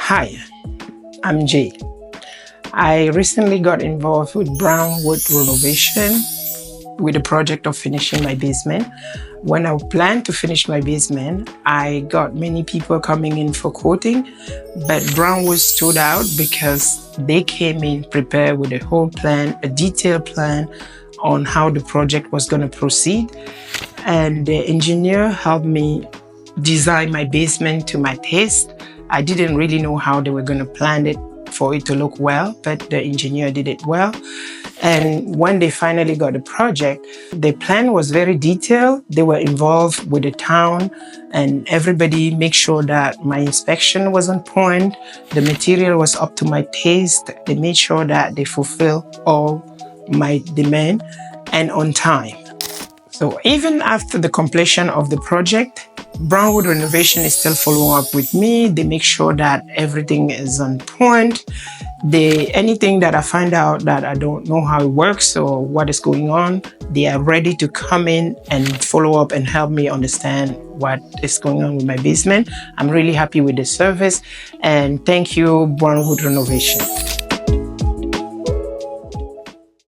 Hi, I'm Jay. I recently got involved with Brownwood Renovation with the project of finishing my basement. When I planned to finish my basement, I got many people coming in for quoting, but Brownwood stood out because they came in prepared with a whole plan, a detailed plan on how the project was going to proceed. And the engineer helped me design my basement to my taste. I didn't really know how they were going to plan it for it to look well, but the engineer did it well. And when they finally got the project, the plan was very detailed. They were involved with the town and everybody make sure that my inspection was on point. The material was up to my taste. They made sure that they fulfill all my demand and on time. So even after the completion of the project, Brownwood Renovation is still following up with me. They make sure that everything is on point. Anything that I find out that I don't know how it works or what is going on, they are ready to come in and follow up and help me understand what is going on with my basement. I'm really happy with the service, and thank you, Brownwood Renovation.